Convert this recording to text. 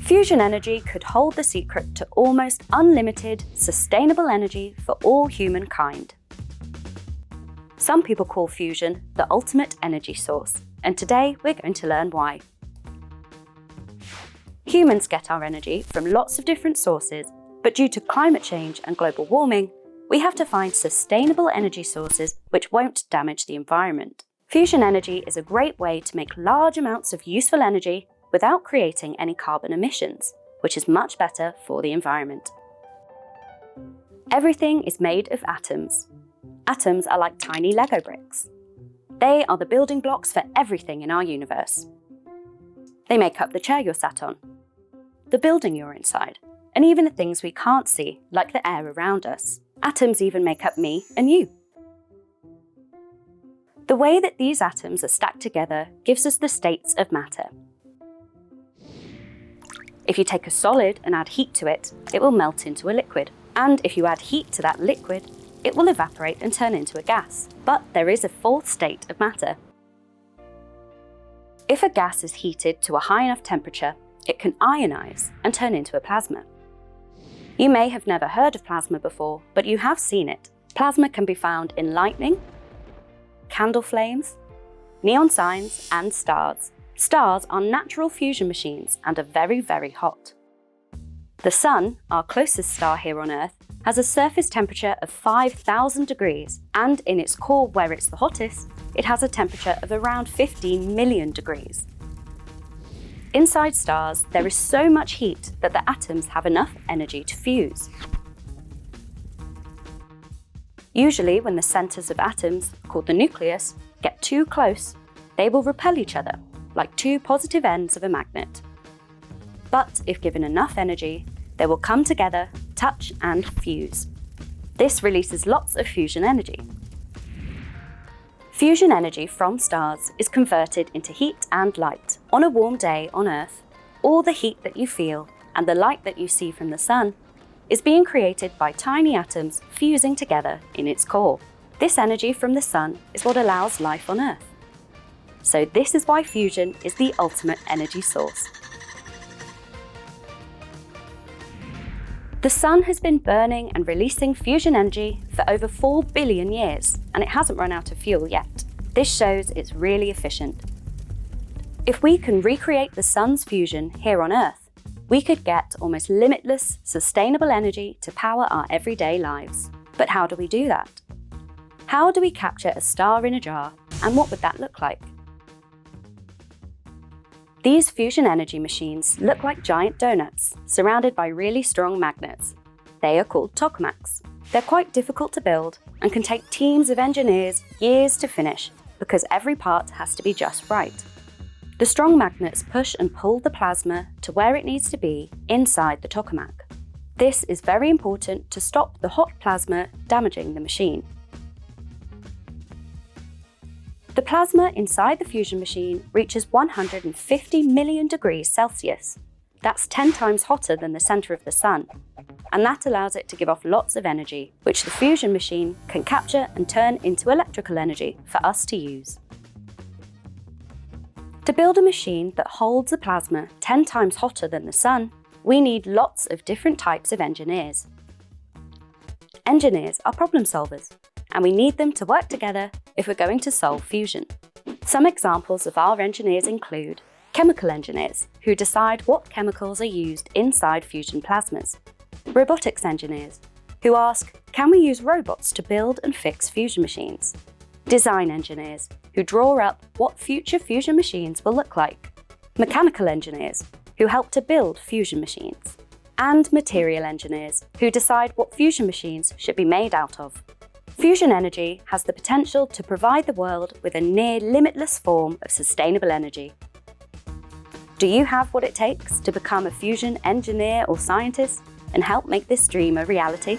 Fusion energy could hold the secret to almost unlimited, sustainable energy for all humankind. Some people call fusion the ultimate energy source, and today we're going to learn why. Humans get our energy from lots of different sources, but due to climate change and global warming, we have to find sustainable energy sources which won't damage the environment. Fusion energy is a great way to make large amounts of useful energy without creating any carbon emissions, which is much better for the environment. Everything is made of atoms. Atoms are like tiny Lego bricks. They are the building blocks for everything in our universe. They make up the chair you're sat on, the building you're inside, and even the things we can't see, like the air around us. Atoms even make up me and you. The way that these atoms are stacked together gives us the states of matter. If you take a solid and add heat to it, it will melt into a liquid. And if you add heat to that liquid, it will evaporate and turn into a gas. But there is a fourth state of matter. If a gas is heated to a high enough temperature, it can ionize and turn into a plasma. You may have never heard of plasma before, but you have seen it. Plasma can be found in lightning, candle flames, neon signs, and stars. Stars are natural fusion machines and are very, very hot. The Sun, our closest star here on Earth, has a surface temperature of 5,000 degrees, and in its core, where it's the hottest, it has a temperature of around 15 million degrees. Inside stars, there is so much heat that the atoms have enough energy to fuse. Usually, when the centers of atoms, called the nucleus, get too close, they will repel each other, like two positive ends of a magnet. But if given enough energy, they will come together, touch, and fuse. This releases lots of fusion energy. Fusion energy from stars is converted into heat and light. On a warm day on Earth, all the heat that you feel and the light that you see from the Sun is being created by tiny atoms fusing together in its core. This energy from the Sun is what allows life on Earth. So this is why fusion is the ultimate energy source. The Sun has been burning and releasing fusion energy for over 4 billion years, and it hasn't run out of fuel yet. This shows it's really efficient. If we can recreate the Sun's fusion here on Earth, we could get almost limitless, sustainable energy to power our everyday lives. But how do we do that? How do we capture a star in a jar, and what would that look like? These fusion energy machines look like giant donuts, surrounded by really strong magnets. They are called tokamaks. They're quite difficult to build and can take teams of engineers years to finish because every part has to be just right. The strong magnets push and pull the plasma to where it needs to be inside the tokamak. This is very important to stop the hot plasma damaging the machine. The plasma inside the fusion machine reaches 150 million degrees Celsius. That's 10 times hotter than the center of the Sun, and that allows it to give off lots of energy, which the fusion machine can capture and turn into electrical energy for us to use. To build a machine that holds a plasma 10 times hotter than the Sun, we need lots of different types of engineers. Engineers are problem solvers, and we need them to work together if we're going to solve fusion. Some examples of our engineers include chemical engineers, who decide what chemicals are used inside fusion plasmas; robotics engineers, who ask, can we use robots to build and fix fusion machines; design engineers, who draw up what future fusion machines will look like; mechanical engineers, who help to build fusion machines; and material engineers, who decide what fusion machines should be made out of. Fusion energy has the potential to provide the world with a near limitless form of sustainable energy. Do you have what it takes to become a fusion engineer or scientist and help make this dream a reality?